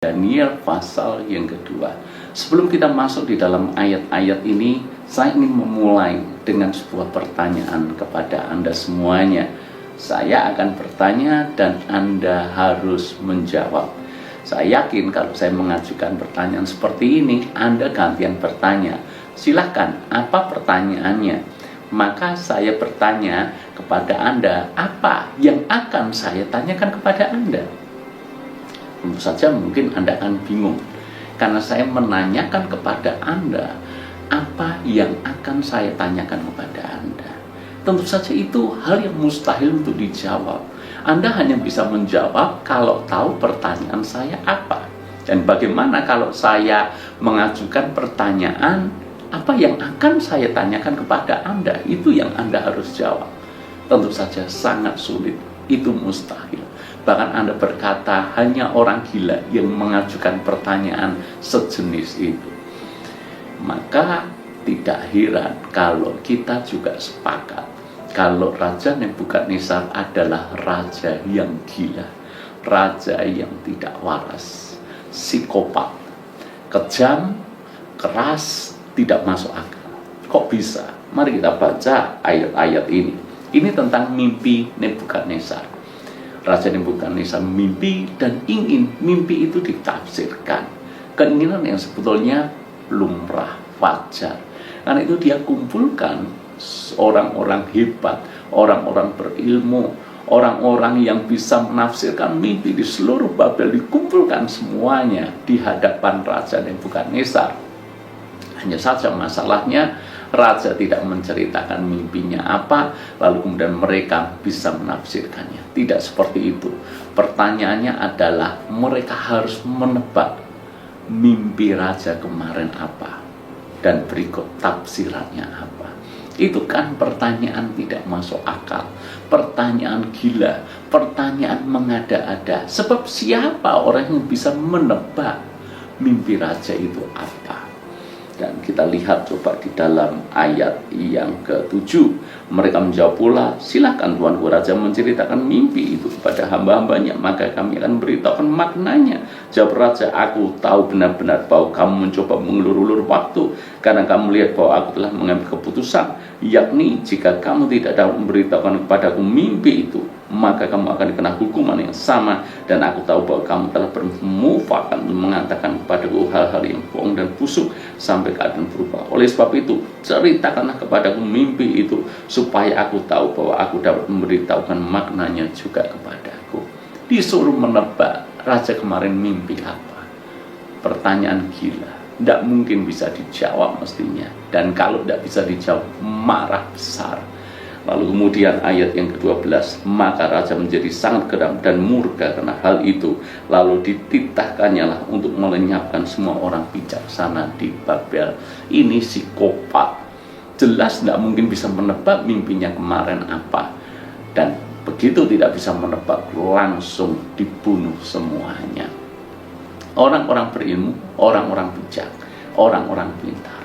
Daniel pasal yang kedua. Sebelum kita masuk di dalam ayat-ayat ini, saya ingin memulai dengan sebuah pertanyaan kepada Anda semuanya. Saya akan bertanya dan Anda harus menjawab. Saya yakin kalau saya mengajukan pertanyaan seperti ini, Anda gantian bertanya. Silahkan, apa pertanyaannya? Maka saya bertanya kepada Anda, apa yang akan saya tanyakan kepada Anda? Tentu saja mungkin Anda akan bingung, karena saya menanyakan kepada Anda apa yang akan saya tanyakan kepada Anda. Tentu saja itu hal yang mustahil untuk dijawab. Anda hanya bisa menjawab kalau tahu pertanyaan saya apa. Dan bagaimana kalau saya mengajukan pertanyaan, apa yang akan saya tanyakan kepada Anda? Itu yang Anda harus jawab. Tentu saja sangat sulit, itu mustahil. Bahkan Anda berkata hanya orang gila yang mengajukan pertanyaan sejenis itu. Maka tidak heran kalau kita juga sepakat kalau Raja Nebukadnezar adalah raja yang gila, raja yang tidak waras, psikopat, kejam, keras, tidak masuk akal. Kok bisa? Mari kita baca ayat-ayat ini. Ini tentang mimpi Nebukadnezar. Raja Nebukadnezar mimpi dan ingin mimpi itu ditafsirkan. Keinginan yang sebetulnya lumrah, wajar. Karena itu dia kumpulkan orang-orang hebat, orang-orang berilmu, orang-orang yang bisa menafsirkan mimpi di seluruh Babel, dikumpulkan semuanya di hadapan Raja Nebukadnezar. Hanya saja masalahnya, Raja tidak menceritakan mimpinya apa, lalu kemudian mereka bisa menafsirkannya. Tidak seperti itu. Pertanyaannya adalah mereka harus menebak mimpi Raja kemarin apa, dan berikut tafsirannya apa. Itu kan pertanyaan tidak masuk akal, pertanyaan gila, pertanyaan mengada-ada. Sebab siapa orang yang bisa menebak mimpi Raja itu apa? Dan kita lihat coba di dalam ayat yang ke-7. Mereka menjawab pula, silakan Tuanku Raja menceritakan mimpi itu kepada hamba-hambanya, maka kami akan beritahukan maknanya. Jawab Raja, aku tahu benar-benar bahwa kamu mencoba mengulur-ulur waktu, karena kamu melihat bahwa aku telah mengambil keputusan, yakni jika kamu tidak dapat memberitahukan kepadaku mimpi itu, maka kamu akan dikena hukuman yang sama. Dan aku tahu bahwa kamu telah bermufakat mengatakan kepadaku hal-hal yang bohong dan busuk sampai keadaan berubah. Oleh sebab itu, ceritakanlah kepadaku mimpi itu, supaya aku tahu bahwa aku dapat memberitahukan maknanya juga kepadaku. Disuruh menebak Raja kemarin mimpi apa. Pertanyaan gila, tidak mungkin bisa dijawab mestinya. Dan kalau tidak bisa dijawab, marah besar. Lalu kemudian ayat yang ke-12, maka Raja menjadi sangat geram dan murka karena hal itu. Lalu dititahkannya lah untuk melenyapkan semua orang bijaksana di Babel. Ini psikopat, jelas tidak mungkin bisa menebak mimpinya kemarin apa. Dan begitu tidak bisa menebak, langsung dibunuh semuanya. Orang-orang berilmu, orang-orang bijak, orang-orang pintar.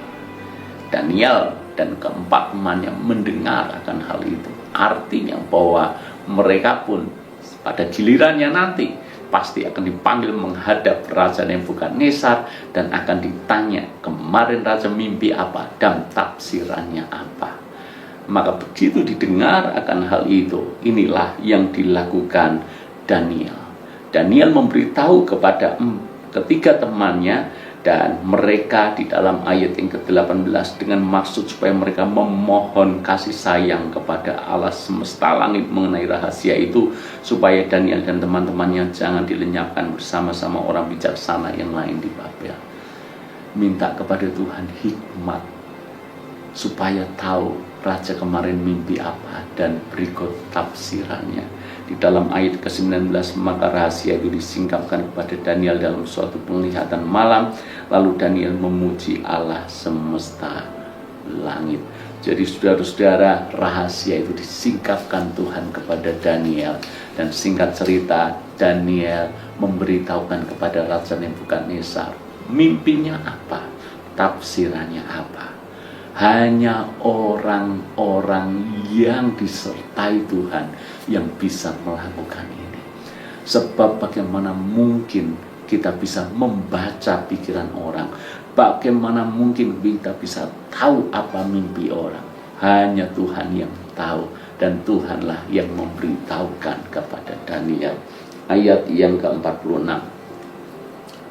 Daniel dan keempat temannya mendengar akan hal itu. Artinya bahwa mereka pun pada gilirannya nanti pasti akan dipanggil menghadap Raja Nebukadnezar dan akan ditanya kemarin Raja mimpi apa dan tafsirannya apa. Maka begitu didengar akan hal itu, inilah yang dilakukan Daniel. Daniel memberitahu kepada ketiga temannya, dan mereka di dalam ayat yang ke-18 dengan maksud supaya mereka memohon kasih sayang kepada Allah semesta langit mengenai rahasia itu, supaya Daniel dan teman-temannya jangan dilenyapkan bersama-sama orang bijaksana yang lain di Babel. Minta kepada Tuhan hikmat supaya tahu Raja kemarin mimpi apa dan berikut tafsirannya. Di dalam ayat ke-19, maka rahasia itu disingkapkan kepada Daniel dalam suatu penglihatan malam. Lalu Daniel memuji Allah semesta langit. Jadi saudara-saudara, rahasia itu disingkapkan Tuhan kepada Daniel. Dan singkat cerita, Daniel memberitahukan kepada Raja Nebukadnezar mimpinya apa, tafsirannya apa. Hanya orang-orang yang disertai Tuhan yang bisa melakukan ini. Sebab bagaimana mungkin kita bisa membaca pikiran orang? Bagaimana mungkin kita bisa tahu apa mimpi orang? Hanya Tuhan yang tahu, dan Tuhanlah yang memberitahukan kepada Daniel. Ayat yang ke-46.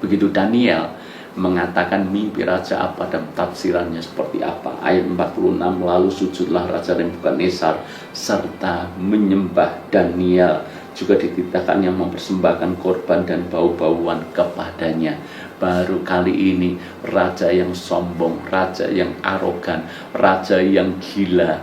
Begitu Daniel mengatakan mimpi raja apa dan tafsirannya seperti apa. Ayat 46, lalu sujudlah Raja Nebukadnezar serta menyembah Daniel. Juga dititahkan yang mempersembahkan korban dan bau-bauan kepadanya. Baru kali ini raja yang sombong, raja yang arogan, raja yang gila,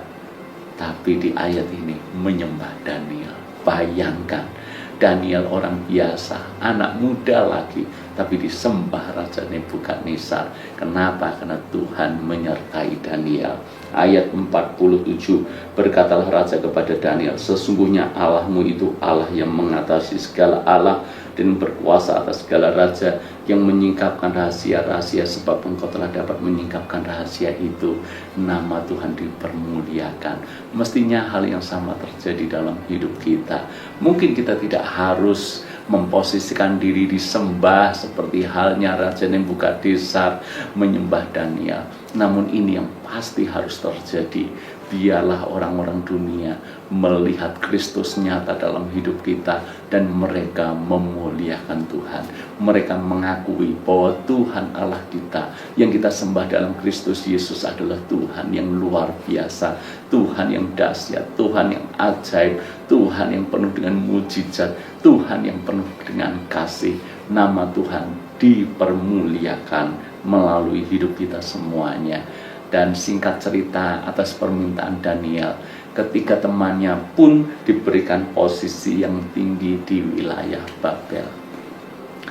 tapi di ayat ini menyembah Daniel. Bayangkan, Daniel orang biasa, anak muda lagi, tapi disembah Raja Nebukadnezar. Kenapa? Karena Tuhan menyertai Daniel. Ayat 47, berkatalah raja kepada Daniel, sesungguhnya Allahmu itu Allah yang mengatasi segala Allah dan berkuasa atas segala raja, yang menyingkapkan rahasia-rahasia, sebab engkau telah dapat menyingkapkan rahasia itu. Nama Tuhan dipermuliakan. Mestinya hal yang sama terjadi dalam hidup kita. Mungkin kita tidak harus memposisikan diri disembah seperti halnya Raja Nebukadnezar menyembah Daniel. Namun ini yang pasti harus terjadi. Biarlah orang-orang dunia melihat Kristus nyata dalam hidup kita, dan mereka memuliakan Tuhan. Mereka mengakui bahwa Tuhan Allah kita yang kita sembah dalam Kristus Yesus adalah Tuhan yang luar biasa, Tuhan yang dahsyat, Tuhan yang ajaib, Tuhan yang penuh dengan mujizat, Tuhan yang penuh dengan kasih. Nama Tuhan dipermuliakan melalui hidup kita semuanya. Dan singkat cerita, atas permintaan Daniel, ketika temannya pun diberikan posisi yang tinggi di wilayah Babel.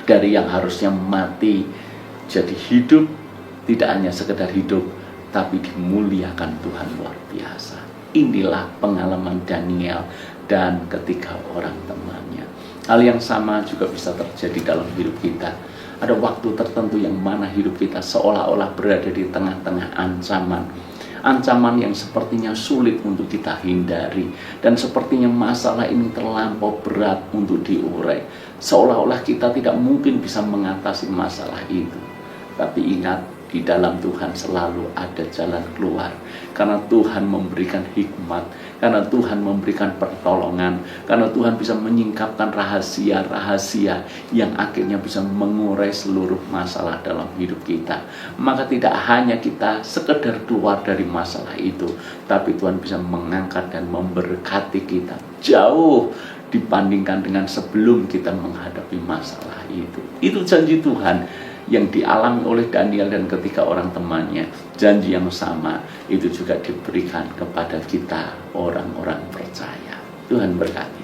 Dari yang harusnya mati jadi hidup, tidak hanya sekedar hidup, tapi dimuliakan Tuhan luar biasa. Inilah pengalaman Daniel dan ketiga orang temannya. Hal yang sama juga bisa terjadi dalam hidup kita. Ada waktu tertentu yang mana hidup kita seolah-olah berada di tengah-tengah ancaman. Ancaman yang sepertinya sulit untuk kita hindari. Dan sepertinya masalah ini terlampau berat untuk diurai. Seolah-olah kita tidak mungkin bisa mengatasi masalah itu. Tapi ingat, di dalam Tuhan selalu ada jalan keluar. Karena Tuhan memberikan hikmat, karena Tuhan memberikan pertolongan, karena Tuhan bisa menyingkapkan rahasia-rahasia yang akhirnya bisa mengurai seluruh masalah dalam hidup kita. Maka tidak hanya kita sekedar keluar dari masalah itu, tapi Tuhan bisa mengangkat dan memberkati kita jauh dibandingkan dengan sebelum kita menghadapi masalah itu. Itu janji Tuhan yang dialami oleh Daniel dan ketiga orang temannya. Janji yang sama itu juga diberikan kepada kita, orang-orang percaya. Tuhan berkati.